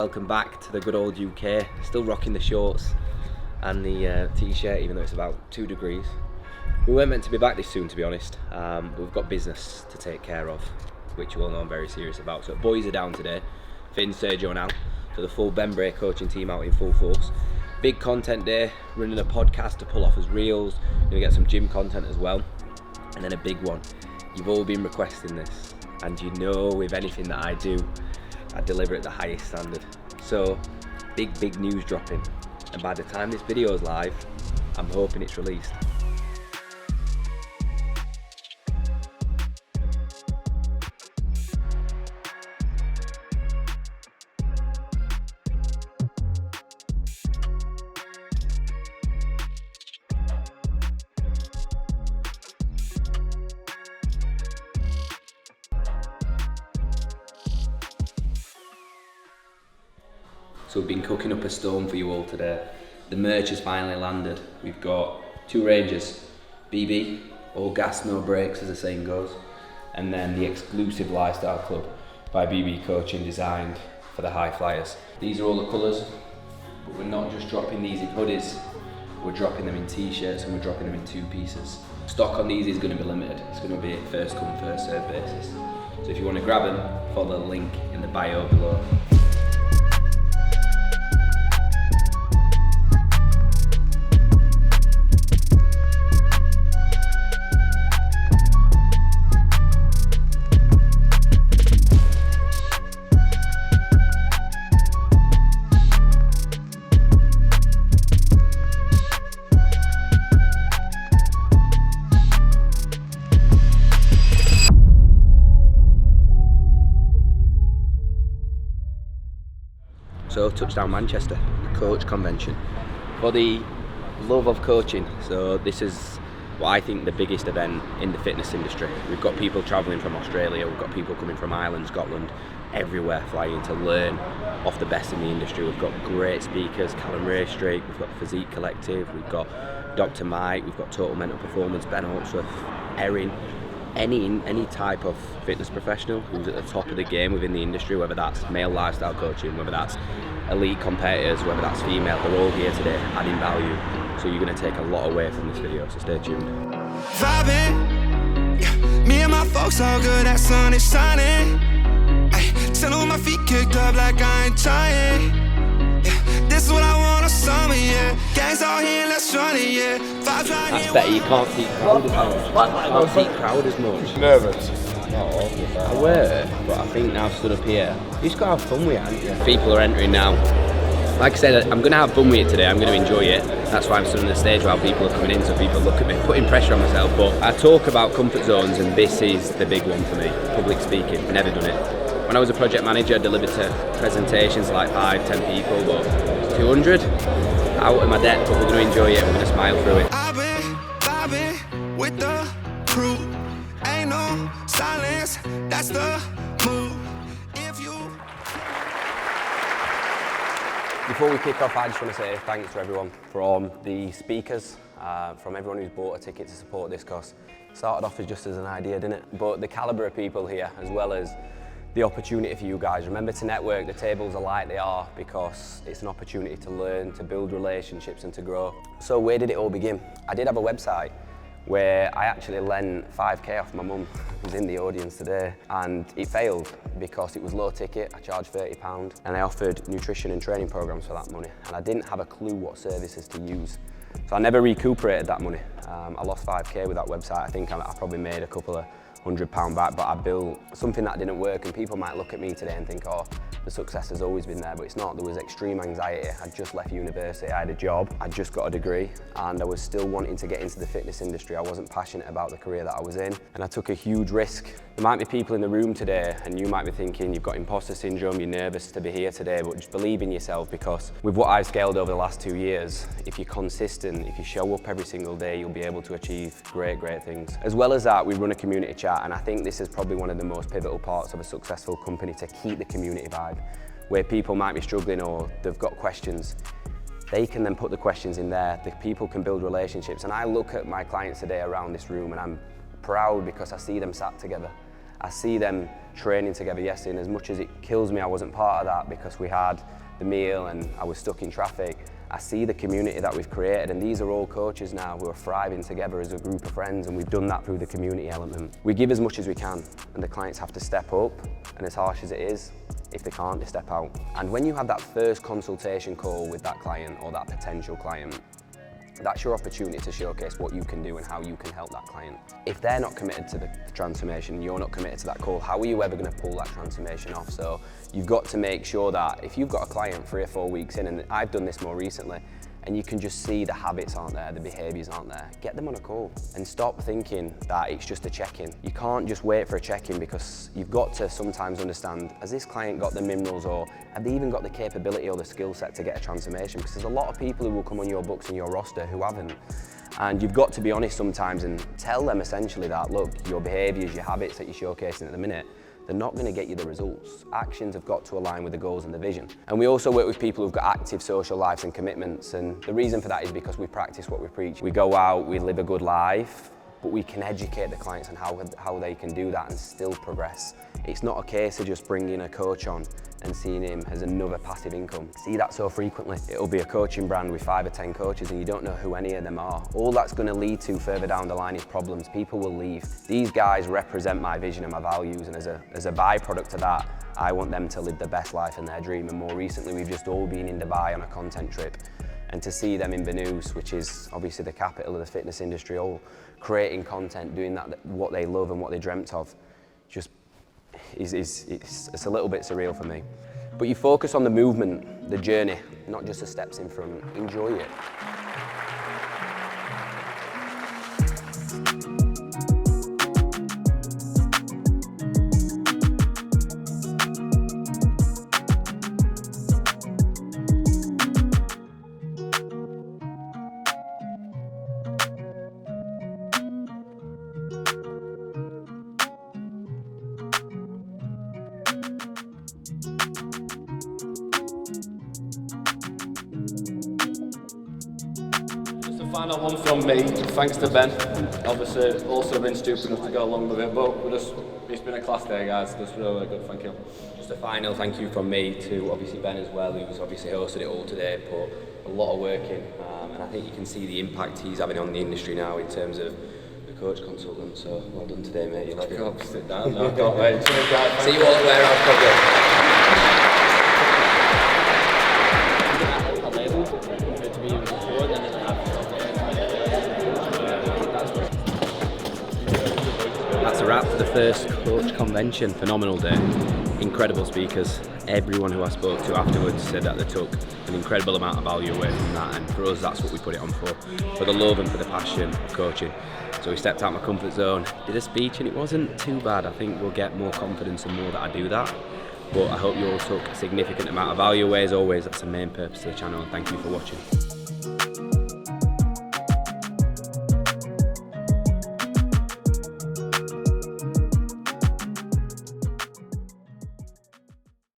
Welcome back to the good old UK. Still rocking the shorts and the t-shirt, even though it's about 2 degrees. We weren't meant to be back this soon, to be honest, but we've got business to take care of, which you all know I'm very serious about. So boys are down today, Finn, Sergio now, so the full Bray coaching team out in full force. Big content day, running a podcast to pull off as reels, gonna get some gym content as well. And then a big one, you've all been requesting this, and you know with anything that I do, I deliver at the highest standard. So, big news dropping. And by the time this video is live, I'm hoping it's released. So we've been cooking up a storm for you all today. The merch has finally landed. We've got 2 ranges, BB, all gas, no brakes as the saying goes, and then the exclusive Lifestyle Club by BB Coaching, designed for the high flyers. These are all the colours, but we're not just dropping these in hoodies, we're dropping them in t-shirts and we're dropping them in 2 pieces. Stock on these is going to be limited. It's going to be first come, first served basis. So if you want to grab them, follow the link in the bio below. So touchdown Manchester, coach convention, for the love of coaching. So this is what I think the biggest event in the fitness industry. We've got people travelling from Australia, we've got people coming from Ireland, Scotland, everywhere flying to learn off the best in the industry. We've got great speakers, Callum Raystrake, we've got Physique Collective, we've got Dr. Mike, we've got Total Mental Performance, Ben Hawksworth, Erin. Any type of fitness professional who's at the top of the game within the industry, whether that's male lifestyle coaching, whether that's elite competitors, whether that's female, they're all here today adding value. So you're going to take a lot away from this video, so stay tuned. Vibing, yeah. Me and my folks all good, that sun is shining. Ay, chillin' with my feet kicked up like I ain't trying. Yeah. This is what I want a summer, yeah. Gangs all here, let's run it, yeah. Vibes right That's here. better, you can't see crowd as much. You can't see crowd as much. Nervous? I were, but I think now I've stood up here, you just got to have fun with it, haven't you? People are entering now. Like I said, I'm going to have fun with it today, I'm going to enjoy it. That's why I'm stood on the stage while people are coming in, so people look at me, putting pressure on myself. But I talk about comfort zones, and this is the big one for me, public speaking. I've never done it. When I was a project manager, I delivered to presentations to like 5-10 people, but 200, out of my depth, but we're going to enjoy it, we're going to smile through it. I've been vibing with the crew. Ain't no silence, that's the move. If you Before we kick off, I just want to say thanks to everyone, from the speakers, from everyone who's bought a ticket to support this, because it started off as just as an idea, didn't it? But the calibre of people here, as well as the opportunity for you guys. Remember to network, the tables are like they are because it's an opportunity to learn, to build relationships and to grow. So where did it all begin? I did have a website where I actually lent 5k off my mum, who's in the audience today, and it failed because it was low ticket. I charged £30 and I offered nutrition and training programs for that money, and I didn't have a clue what services to use. So I never recuperated that money. I lost 5k with that website. I think I probably made a couple of £100 back, but I built something that didn't work, and people might look at me today and think, oh, the success has always been there, but it's not. There was extreme anxiety. I'd just left university, I had a job, I'd just got a degree, and I was still wanting to get into the fitness industry. I wasn't passionate about the career that I was in, and I took a huge risk. There might be people in the room today, and you might be thinking you've got imposter syndrome, you're nervous to be here today, but just believe in yourself, because with what I've scaled over the last 2 years, if you're consistent, if you show up every single day, you'll be able to achieve great things. As well as that, we run a community chat, and I think this is probably one of the most pivotal parts of a successful company, to keep the community vibe, where people might be struggling or they've got questions. They can then put the questions in there, the people can build relationships. And I look at my clients today around this room and I'm proud because I see them sat together. I see them training together yesterday, and as much as it kills me I wasn't part of that because we had the meal and I was stuck in traffic, I see the community that we've created, and these are all coaches now who are thriving together as a group of friends, and we've done that through the community element. We give as much as we can, and the clients have to step up, and as harsh as it is, if they can't, they step out. And when you have that first consultation call with that client or that potential client, that's your opportunity to showcase what you can do and how you can help that client. If they're not committed to the transformation, you're not committed to that call, how are you ever going to pull that transformation off? So you've got to make sure that if you've got a client 3 or 4 weeks in, and I've done this more recently, and you can just see the habits aren't there, the behaviours aren't there, get them on a call and stop thinking that it's just a check-in. You can't just wait for a check-in, because you've got to sometimes understand, has this client got the minerals, or have they even got the capability or the skill set to get a transformation? Because there's a lot of people who will come on your books and your roster who haven't. And you've got to be honest sometimes and tell them essentially that, look, your behaviours, your habits that you're showcasing at the minute, they're not going to get you the results. Actions have got to align with the goals and the vision. And we also work with people who've got active social lives and commitments, and the reason for that is because we practice what we preach. We go out, we live a good life, but we can educate the clients on how they can do that and still progress. It's not a case of just bringing a coach on and seeing him as another passive income. See that so frequently. It'll be a coaching brand with 5 or 10 coaches and you don't know who any of them are. All that's going to lead to further down the line is problems. People will leave. These guys represent my vision and my values, and as a byproduct of that, I want them to live the best life in their dream. And more recently, we've just all been in Dubai on a content trip, and to see them in Banús, which is obviously the capital of the fitness industry, all creating content, doing that, what they love and what they dreamt of, just it's a little bit surreal for me. But you focus on the movement, the journey, not just the steps in front. Enjoy it. Final one from me, thanks to Ben. Obviously, also been stupid enough to go along with it, but it's been a class day, guys. Just really good, thank you. Just a final thank you from me to obviously Ben as well, who's obviously hosted it all today, put a lot of work in, and I think you can see the impact he's having on the industry now in terms of the coach consultant. So well done today, mate. You like it? Can't sit down. No, I can't wait. See you all at warehouse project. That's a wrap for the first coach convention. Phenomenal day. Incredible speakers. Everyone who I spoke to afterwards said that they took an incredible amount of value away from that, and for us that's what we put it on for the love and for the passion of coaching. So we stepped out of my comfort zone, did a speech, and it wasn't too bad. I think we'll get more confidence and more that I do that. But I hope you all took a significant amount of value away. As always, that's the main purpose of the channel, and thank you for watching.